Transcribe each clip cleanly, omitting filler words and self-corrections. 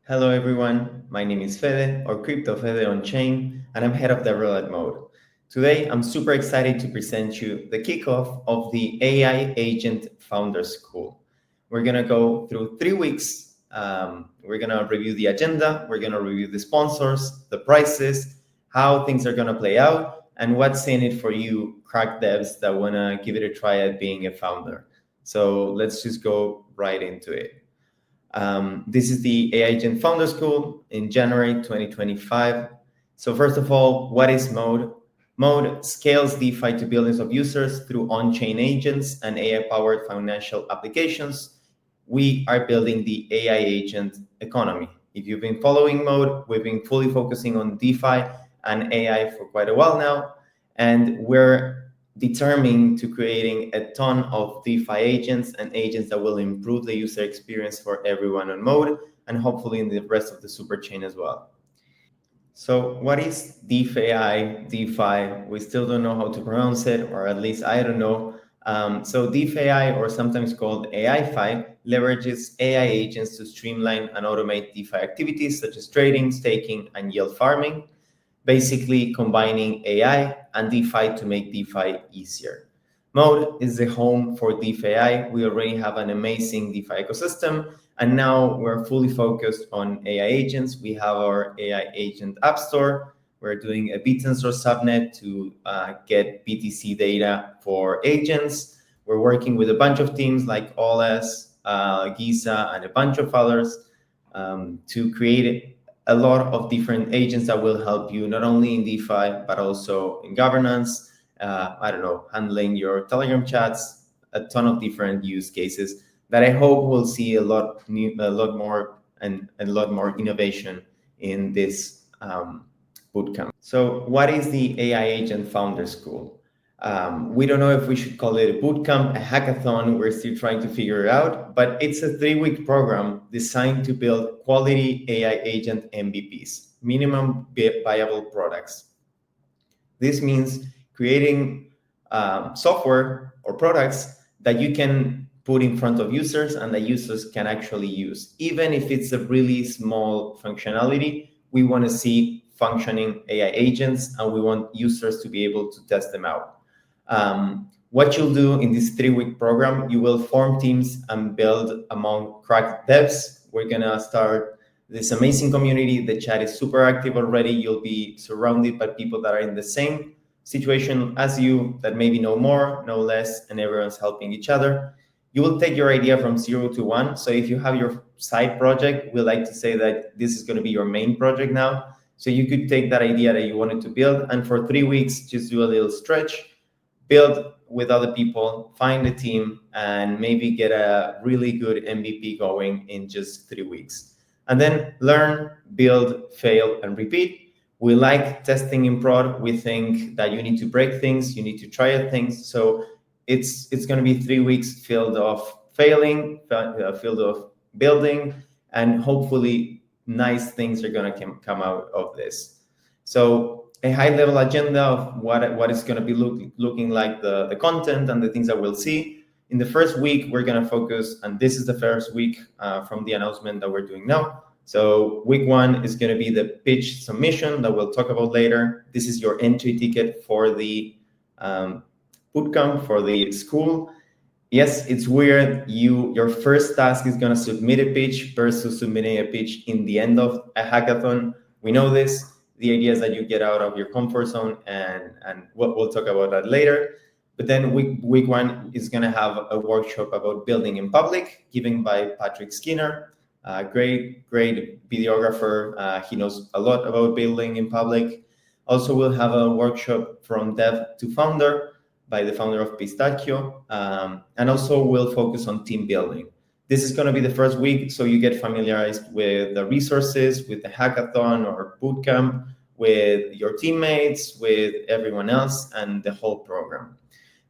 Hello everyone, my name is Fede or Crypto Fede on Chain, and I'm head of the Roulette Mode. Today, I'm super excited to present you the kickoff of the AI Agent Founder School. We're gonna go through 3 weeks. We're gonna review the agenda, we're gonna review the sponsors, the prices, how things are gonna play out, and what's in it for you crack devs that wanna give it a try at being a founder. So let's just go right into it. This is the AI Agent Founder School in January 2025. So first of all, what is Mode? Mode scales DeFi to billions of users through on-chain agents and AI-powered financial applications. We are building the AI agent economy. If you've been following Mode, we've been fully focusing on DeFi and AI for quite a while now, and we're determined to creating a ton of DeFi agents and agents that will improve the user experience for everyone on Mode and hopefully in the rest of the super chain as well. So what is DeFi? We still don't know how to pronounce it, or at least I don't know. So DeFi, or sometimes called AI-Fi, leverages AI agents to streamline and automate DeFi activities such as trading, staking, and yield farming, basically combining AI and DeFi to make DeFi easier. Mode is the home for DeFi. We already have an amazing DeFi ecosystem, and now we're fully focused on AI agents. We have our AI agent app store. We're doing a BitTensor subnet to get BTC data for agents. We're working with a bunch of teams like OLS, Giza, and a bunch of others to create a lot of different agents that will help you not only in DeFi, but also in governance, handling your Telegram chats, a ton of different use cases that I hope we'll see a lot more innovation in this bootcamp. So what is the AI Agent Founder School? We don't know if we should call it a bootcamp, a hackathon. We're still trying to figure it out, but it's a 3-week program designed to build quality AI agent MVPs, minimum viable products. This means creating software or products that you can put in front of users and that users can actually use. Even if it's a really small functionality, we want to see functioning AI agents and we want users to be able to test them out. What you'll do in this 3-week program, you will form teams and build among cracked devs. We're gonna start this amazing community. The chat is super active already. You'll be surrounded by people that are in the same situation as you, that maybe know more, know less, and everyone's helping each other. You will take your idea from 0 to 1. So if you have your side project, we like to say that this is going to be your main project now. So you could take that idea that you wanted to build, and for 3 weeks, just do a little stretch, build with other people, find a team, and maybe get a really good MVP going in just 3 weeks. And then learn, build, fail, and repeat. We like testing in prod. We think that you need to break things, you need to try things. So it's going to be 3 weeks filled of failing, filled of building, and hopefully nice things are going to come out of this. So a high-level agenda of what is going to be looking like the content and the things that we'll see. In the first week, we're going to focus, and this is the first week from the announcement that we're doing now. So week 1 is going to be the pitch submission that we'll talk about later. This is your entry ticket for the bootcamp, for the school. Yes, it's weird. Your first task is going to submit a pitch versus submitting a pitch in the end of a hackathon. We know this. The idea is that you get out of your comfort zone, and we'll talk about that later. But then week 1 is going to have a workshop about building in public, given by Patrick Skinner. Great videographer. He knows a lot about building in public. Also, we'll have a workshop from dev to founder by the founder of Pistachio. And also we'll focus on team building. This is going to be the first week, so you get familiarized with the resources, with the hackathon or bootcamp, with your teammates, with everyone else, and the whole program.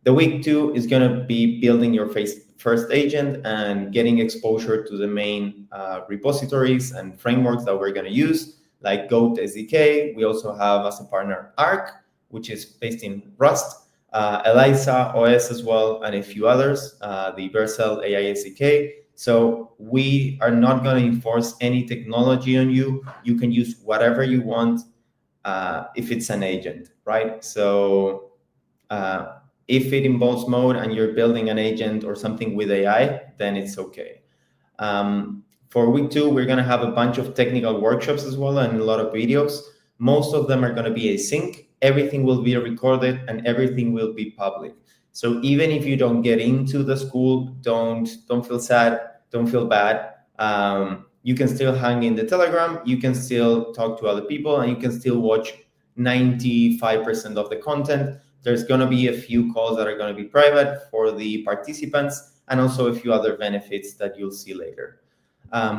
The week 2 is going to be building your first agent and getting exposure to the main repositories and frameworks that we're going to use, like Goat SDK. We also have as a partner Arc, which is based in Rust, Eliza OS as well, and a few others, the Vercel AI SDK. So we are not going to enforce any technology on you. You can use whatever you want if it's an agent, right? So if it involves mode and you're building an agent or something with AI, then it's okay. For week 2, we're going to have a bunch of technical workshops as well and a lot of videos. Most of them are going to be async. Everything will be recorded and everything will be public. So even if you don't get into the school, don't feel sad, don't feel bad. You can still hang in the Telegram, you can still talk to other people, and you can still watch 95% of the content. There's going to be a few calls that are going to be private for the participants, and also a few other benefits that you'll see later.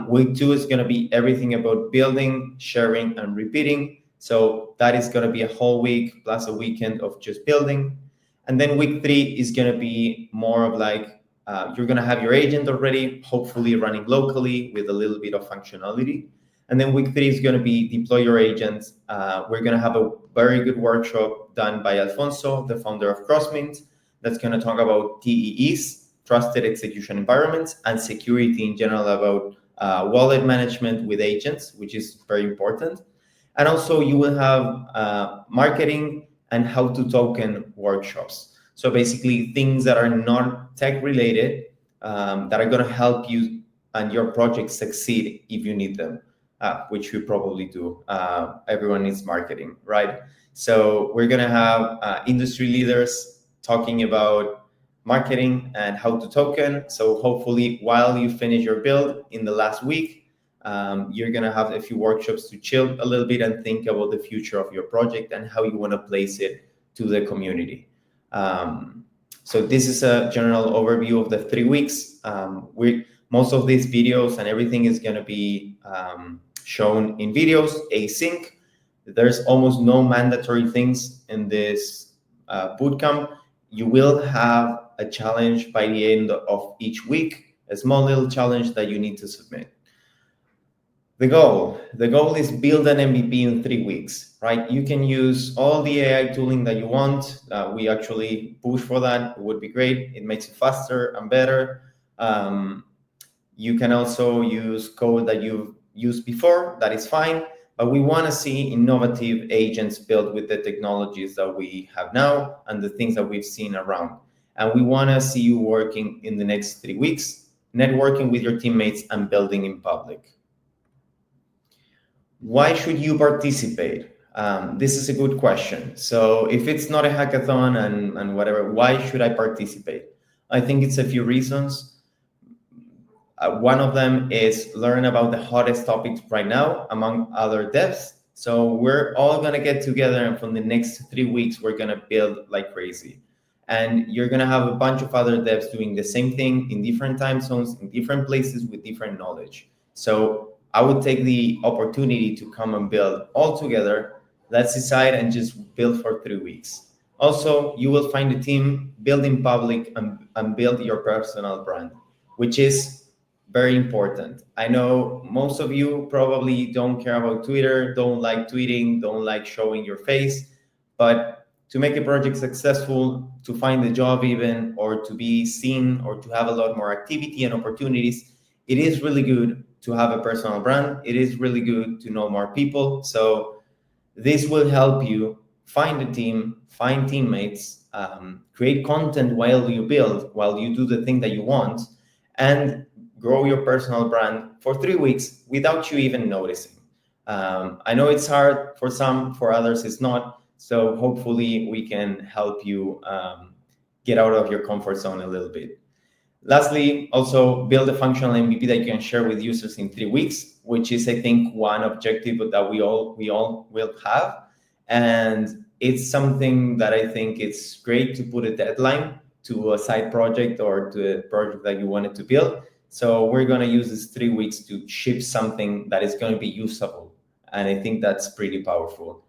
Week 2 is going to be everything about building, sharing, and repeating. So that is going to be a whole week plus a weekend of just building. And then week 3 is going to be more of like, you're going to have your agent already, hopefully running locally with a little bit of functionality. And then week 3 is going to be deploy your agents. We're going to have a very good workshop done by Alfonso, the founder of CrossMe, that's going to talk about TEEs, trusted execution environments, and security in general about wallet management with agents, which is very important. And also you will have marketing and how to token workshops. So basically things that are not tech related, that are going to help you and your project succeed if you need them, which we probably do. Everyone needs marketing, right? So we're going to have industry leaders talking about marketing and how to token. So hopefully while you finish your build in the last week, you're going to have a few workshops to chill a little bit and think about the future of your project and how you want to place it to the community. So this is a general overview of the 3 weeks. Most of these videos and everything is going to be shown in videos, async. There's almost no mandatory things in this bootcamp. You will have a challenge by the end of each week, a small little challenge that you need to submit. The goal is build an MVP in 3 weeks, right? You can use all the AI tooling that you want. We actually push for that. It would be great. It makes it faster and better. You can also use code that you've used before. That is fine. But we want to see innovative agents built with the technologies that we have now and the things that we've seen around. And we want to see you working in the next 3 weeks, networking with your teammates and building in public. Why should you participate? This is a good question. So if it's not a hackathon and whatever, why should I participate? I think it's a few reasons. One of them is learn about the hottest topics right now among other devs. So we're all going to get together, and from the next 3 weeks, we're going to build like crazy. And you're going to have a bunch of other devs doing the same thing in different time zones, in different places with different knowledge. So I would take the opportunity to come and build all together. Let's decide and just build for 3 weeks. Also, you will find a team, build in public, and build your personal brand, which is very important. I know most of you probably don't care about Twitter, don't like tweeting, don't like showing your face, but to make a project successful, to find a job even, or to be seen, or to have a lot more activity and opportunities, it is really good to have a personal brand. It is really good to know more people. So this will help you find a team, find teammates, create content while you build, while you do the thing that you want, and grow your personal brand for 3 weeks without you even noticing. I know it's hard for some, for others it's not. So hopefully we can help you get out of your comfort zone a little bit. Lastly, also build a functional MVP that you can share with users in 3 weeks, which is, I think, one objective that we all will have. And it's something that I think it's great to put a deadline to a side project or to a project that you wanted to build. So we're going to use this 3 weeks to ship something that is going to be usable. And I think that's pretty powerful.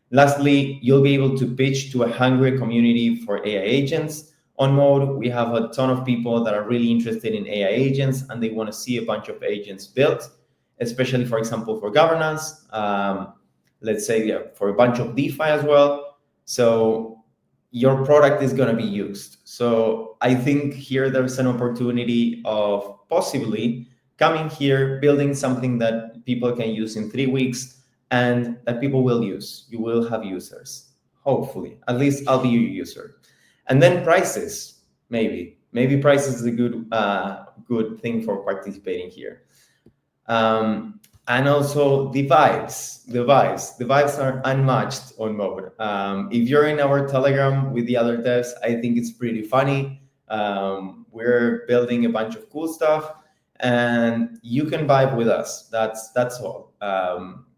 Lastly, you'll be able to pitch to a hungry community for AI agents. On Mode, we have a ton of people that are really interested in AI agents, and they want to see a bunch of agents built, especially, for example, for governance. Let's say for a bunch of DeFi as well. So your product is going to be used. So I think here there's an opportunity of possibly coming here, building something that people can use in 3 weeks and that people will use. You will have users, hopefully. At least I'll be your user. And then prices, maybe prices is a good thing for participating here. And also the vibes are unmatched on mode. If you're in our Telegram with the other devs, I think it's pretty funny. We're building a bunch of cool stuff, and you can vibe with us. That's all.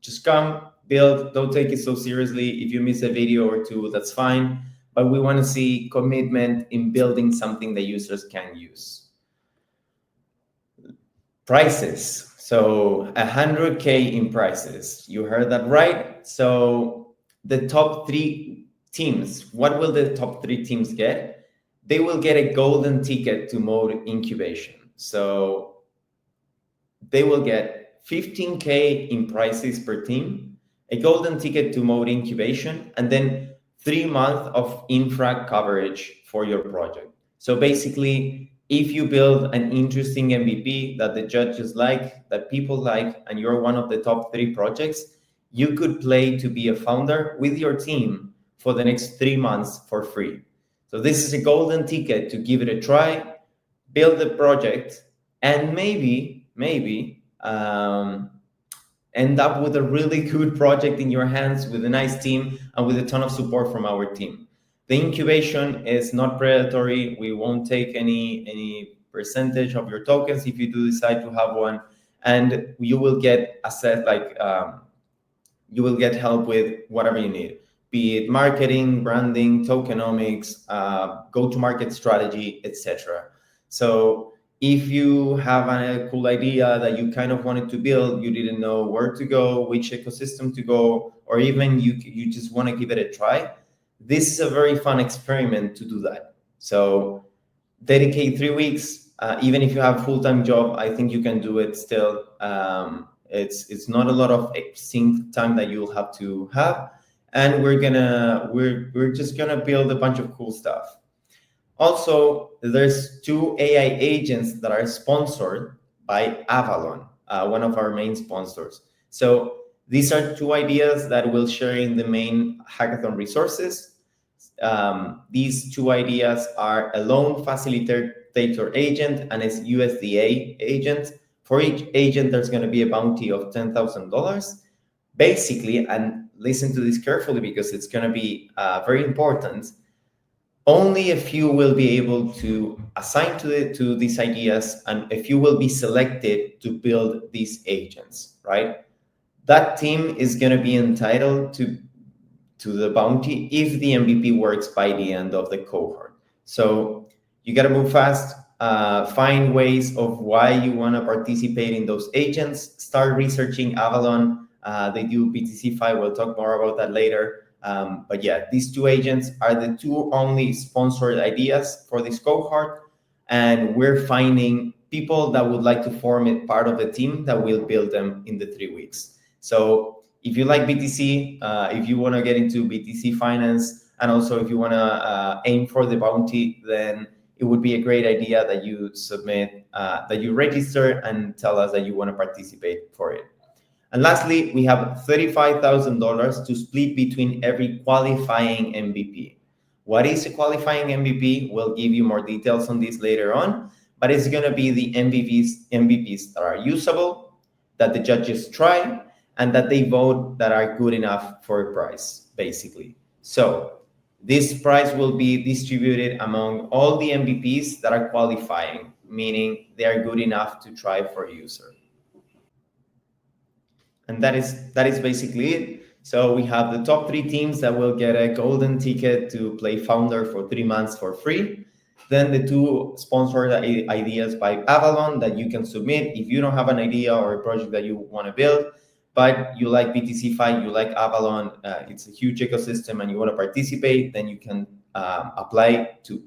Just come, build. Don't take it so seriously. If you miss a video or two, that's fine. But we want to see commitment in building something that users can use. Prices. So 100K in prices. You heard that right. So the top 3 teams, what will the top 3 teams get? They will get a golden ticket to mode incubation. So they will get 15K in prices per team, a golden ticket to mode incubation, and then 3 months of infra coverage for your project. So basically, if you build an interesting MVP that the judges like, that people like, and you're one of the top 3 projects, you could play to be a founder with your team for the next 3 months for free. So this is a golden ticket to give it a try, build the project, and maybe end up with a really good project in your hands with a nice team and with a ton of support from our team. The incubation is not predatory. We won't take any percentage of your tokens if you do decide to have one, and you will get you will get help with whatever you need, be it marketing, branding, tokenomics, go-to-market strategy, etc. So if you have a cool idea that you kind of wanted to build, you didn't know where to go, which ecosystem to go, or even you just want to give it a try, this is a very fun experiment to do that. So dedicate 3 weeks. Even if you have a full-time job, I think you can do it still. It's not a lot of sync time that you'll have to have. And we're just gonna build a bunch of cool stuff. Also, there's 2 AI agents that are sponsored by Avalon, one of our main sponsors. So these are 2 ideas that we'll share in the main hackathon resources. These 2 ideas are a loan facilitator agent and a USDA agent. For each agent, there's going to be a bounty of $10,000. Basically, and listen to this carefully because it's going to be very important, only a few will be able to assign to these ideas, and a few will be selected to build these agents, right? That team is going to be entitled to the bounty if the MVP works by the end of the cohort. So you got to move fast, find ways of why you want to participate in those agents, start researching Avalon. They do BTC5. We'll talk more about that later. But yeah, these 2 agents are the 2 only sponsored ideas for this cohort. And we're finding people that would like to form it part of the team that will build them in the 3 weeks. So if you like BTC, if you want to get into BTC finance, and also if you want to aim for the bounty, then it would be a great idea that you submit, that you register and tell us that you want to participate for it. And lastly, we have $35,000 to split between every qualifying MVP. What is a qualifying MVP? We'll give you more details on this later on, but it's going to be the MVPs that are usable, that the judges try, and that they vote that are good enough for a prize, basically. So this prize will be distributed among all the MVPs that are qualifying, meaning they are good enough to try for a user. And that is basically it. So we have the top 3 teams that will get a golden ticket to play founder for 3 months for free. Then the 2 sponsored ideas by Avalon that you can submit if you don't have an idea or a project that you want to build, but you like BTC5, you like Avalon, it's a huge ecosystem and you want to participate, then you can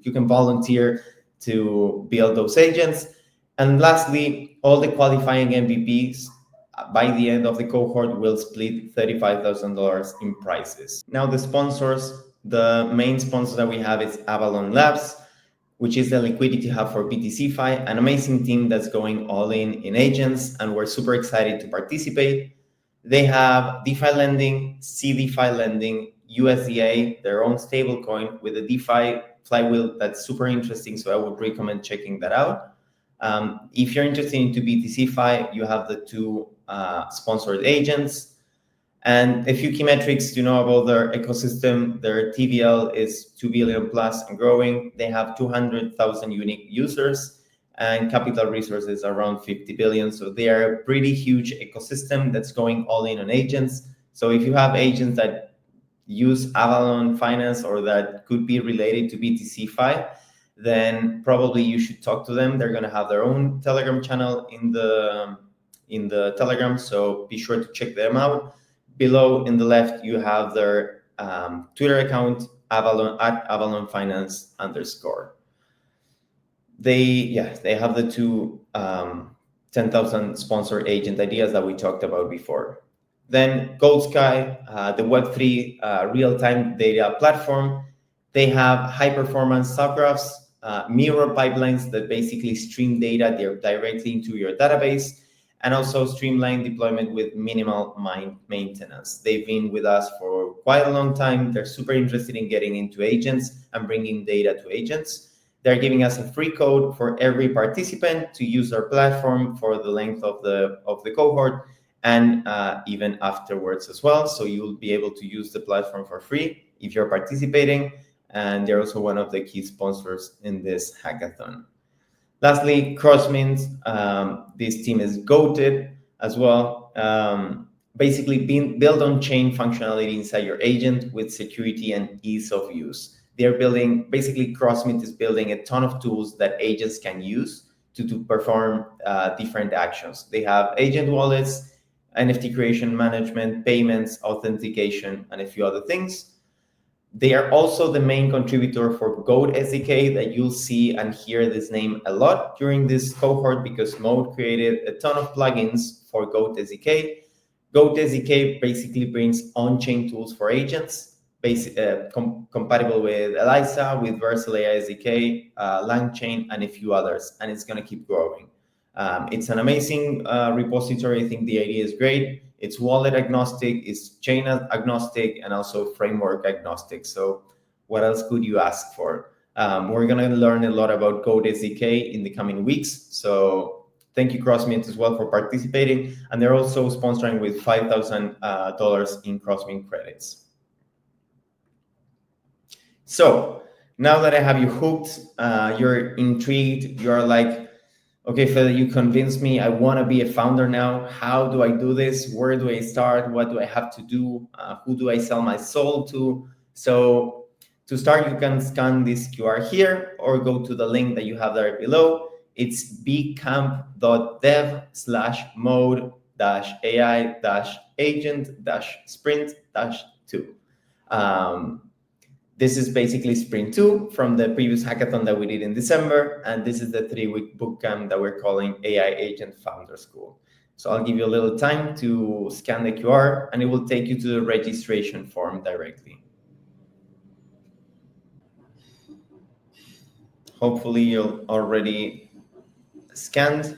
you can volunteer to build those agents. And lastly, all the qualifying MVPs by the end of the cohort will split $35,000 in prizes. Now the sponsors, The main sponsor that we have is Avalon Labs, which is the liquidity hub for BTCFi, an amazing team that's going all in agents, and we're super excited to participate. They have DeFi lending, CDeFi lending, USDA, their own stablecoin with a DeFi flywheel that's super interesting. So I would recommend checking that out. If you're interested into BTCFi, you have the two sponsored agents. And a few key metrics to know about their ecosystem. Their TVL is 2 billion plus and growing. They have 200,000 unique users and capital resources around 50 billion. So they are a pretty huge ecosystem that's going all in on agents. So if you have agents that use Avalon Finance or that could be related to BTCFi, then probably you should talk to them. They're going to have their own Telegram channel in the Telegram, so be sure to check them out. Below in the left, you have their Twitter account, Avalon Finance _. They have the two 10,000 sponsor agent ideas that we talked about before. Then GoldSky, the Web3 real-time data platform. They have high-performance subgraphs, mirror pipelines that basically stream data directly into your database, and also streamline deployment with minimal maintenance. They've been with us for quite a long time. They're super interested in getting into agents and bringing data to agents. They're giving us a free code for every participant to use our platform for the length of the cohort, and even afterwards as well. So you'll be able to use the platform for free if you're participating. And they're also one of the key sponsors in this hackathon. Lastly, CrossMe, this team is goated as well. Basically, being built on chain functionality inside your agent with security and ease of use. They're building, basically, CrossMe is building a ton of tools that agents can use to perform different actions. They have agent wallets, NFT creation management, payments, authentication, and a few other things. They are also the main contributor for Goat SDK that you'll see and hear this name a lot during this cohort because Mode created a ton of plugins for Goat SDK. Goat SDK basically brings on-chain tools for agents, compatible with ELISA, with Versal AI SDK, LangChain, and a few others, and it's going to keep growing. It's an amazing repository. I think the idea is great. It's wallet agnostic, it's chain agnostic, and also framework agnostic. So what else could you ask for? We're going to learn a lot about Code SDK in the coming weeks. So thank you, CrossMe, as well, for participating. And they're also sponsoring with $5,000 in CrossMe credits. So now that I have you hooked, you're intrigued, you're like, okay, Fede, you convinced me. I want to be a founder now. How do I do this? Where do I start? What do I have to do? Who do I sell my soul to? So to start, you can scan this QR here or go to the link that you have there below. It's bcamp.dev/mode-agent-sprint-2. This is basically sprint 2 from the previous hackathon that we did in December. And this is the 3-week bootcamp that we're calling AI Agent Founder School. So I'll give you a little time to scan the QR and it will take you to the registration form directly. Hopefully you'll already scanned.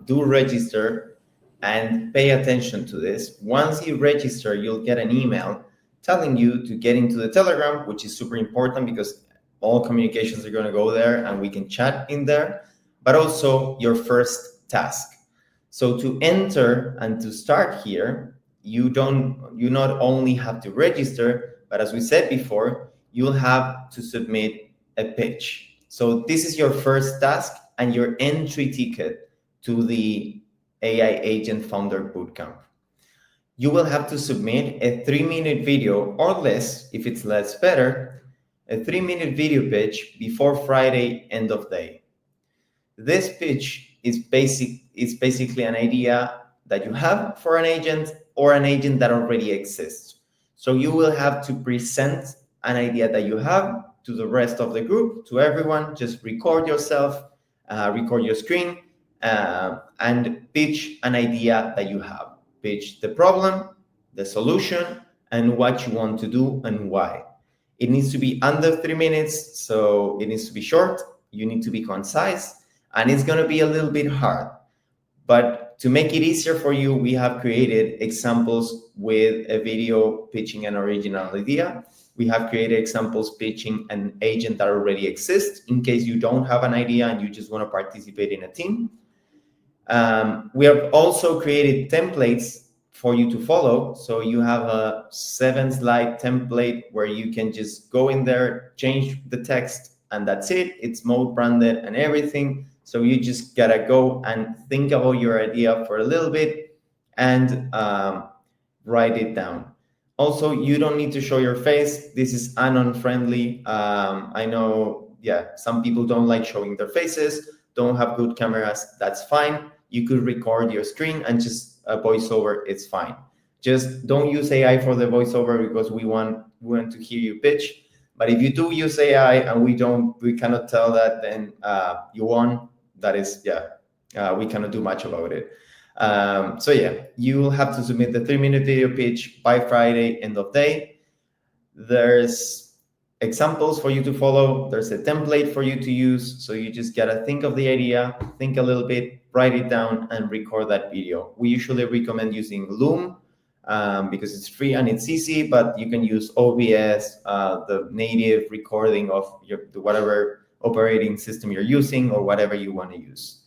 Do register and pay attention to this. Once you register, you'll get an email telling you to get into the Telegram, which is super important because all communications are going to go there and we can chat in there, but also your first task. So to enter and to start here, you not only have to register, but as we said before, you'll have to submit a pitch. So this is your first task and your entry ticket to the AI Agent Founder Bootcamp. You will have to submit a 3-minute video or less, if it's less better, a 3-minute video pitch before Friday end of day. This pitch is basically an idea that you have for an agent or an agent that already exists. So you will have to present an idea that you have to the rest of the group, to everyone. Just record yourself, record your screen, and pitch an idea that you have. Pitch the problem, the solution, and what you want to do and why. It needs to be under 3 minutes, so it needs to be short. You need to be concise, and it's going to be a little bit hard. But to make it easier for you, we have created examples with a video pitching an original idea. We have created examples pitching an agent that already exists in case you don't have an idea and you just want to participate in a team. We have also created templates for you to follow. So you have a 7-slide template where you can just go in there, change the text, and that's it. It's mode branded and everything. So you just gotta go and think about your idea for a little bit and write it down. Also, you don't need to show your face. This is anon friendly. I know, some people don't like showing their faces, don't have good cameras. That's fine. You could record your screen and just a voiceover. It's fine. Just don't use AI for the voiceover because we want to hear you pitch. But if you do use AI and we cannot tell that, then you won. That is, we cannot do much about it. You will have to submit the 3-minute video pitch by Friday, end of day. There's examples for you to follow. There's a template for you to use. So you just gotta think of the idea, think a little bit, write it down, and record that video. We usually recommend using Loom because it's free and it's easy, but you can use OBS, the native recording of whatever operating system you're using or whatever you want to use.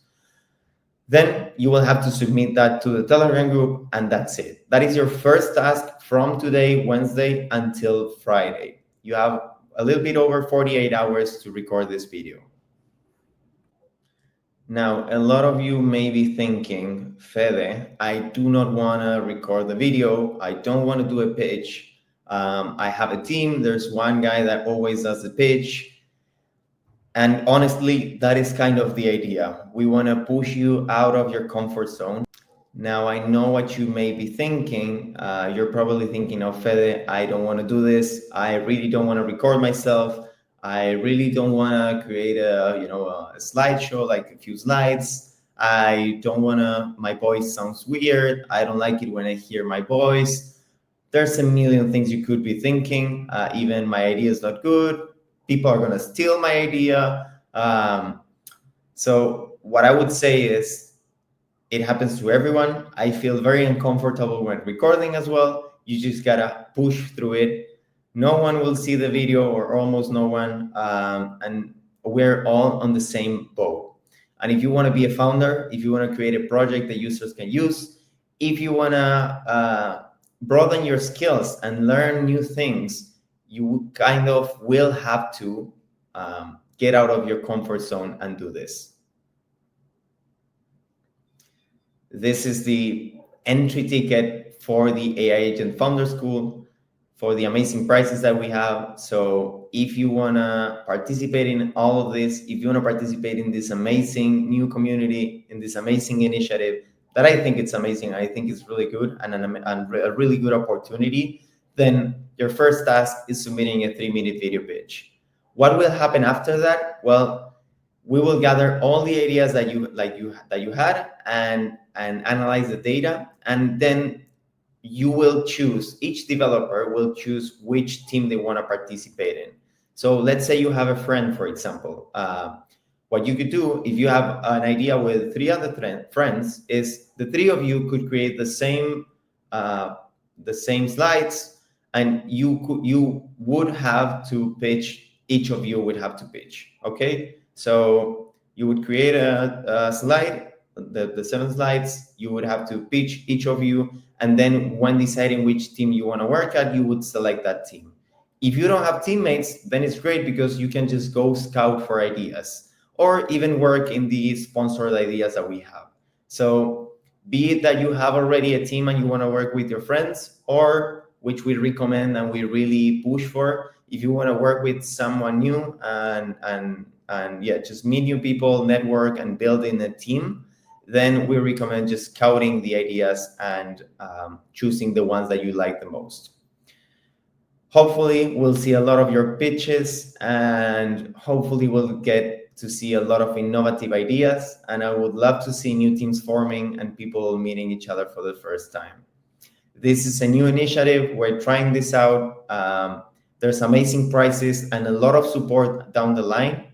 Then you will have to submit that to the Telegram group, and that's it. That is your first task from today, Wednesday, until Friday. You have a little bit over 48 hours to record this video. Now, a lot of you may be thinking, Fede, I do not want to record the video. I don't want to do a pitch. I have a team. There's one guy that always does the pitch. And honestly, that is kind of the idea. We want to push you out of your comfort zone. Now, I know what you may be thinking. You're probably thinking, oh, Fede, I don't want to do this. I really don't want to record myself. I really don't want to create a slideshow, like a few slides. I don't want to, my voice sounds weird. I don't like it when I hear my voice. There's a million things you could be thinking. Even my idea is not good. People are going to steal my idea. So what I would say is, it happens to everyone. I feel very uncomfortable when recording as well. You just gotta push through it. No one will see the video, or almost no one. And we're all on the same boat. And if you want to be a founder, if you want to create a project that users can use, if you want to broaden your skills and learn new things, you kind of will have to get out of your comfort zone and do this. This is the entry ticket for the AI Agent Founder School, for the amazing prizes that we have. So if you want to participate in all of this, if you want to participate in this amazing new community, in this amazing initiative, that I think it's amazing, I think it's really good and a really good opportunity, then your first task is submitting a 3-minute video pitch. What will happen after that? Well, we will gather all the ideas that you had and analyze the data, and then you will choose, each developer will choose which team they want to participate in. So let's say you have a friend, for example. What you could do, if you have an idea with 3 other friends, is the 3 of you could create the same slides, and you would have to pitch. Each of you would have to pitch. Okay, so you would create a slide, the 7 slides. You would have to pitch, each of you, and then when deciding which team you want to work at, you would select that team. If you don't have teammates, then it's great because you can just go scout for ideas or even work in the sponsored ideas that we have. So be it that you have already a team and you want to work with your friends, or which we recommend and we really push for, if you want to work with someone new and just meet new people, network, and build in a team, then we recommend just scouting the ideas and choosing the ones that you like the most. Hopefully, we'll see a lot of your pitches, and hopefully we'll get to see a lot of innovative ideas. And I would love to see new teams forming and people meeting each other for the first time. This is a new initiative. We're trying this out. There's amazing prices and a lot of support down the line.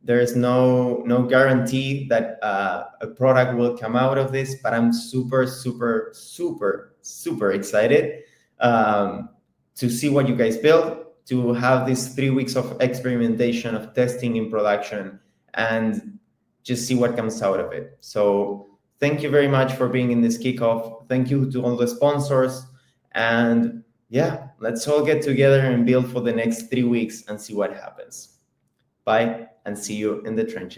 There is no guarantee that a product will come out of this, but I'm super, super, super, super excited to see what you guys build, to have these 3 weeks of experimentation, of testing in production, and just see what comes out of it. So thank you very much for being in this kickoff. Thank you to all the sponsors. And yeah, let's all get together and build for the next 3 weeks and see what happens. Bye, and see you in the trenches.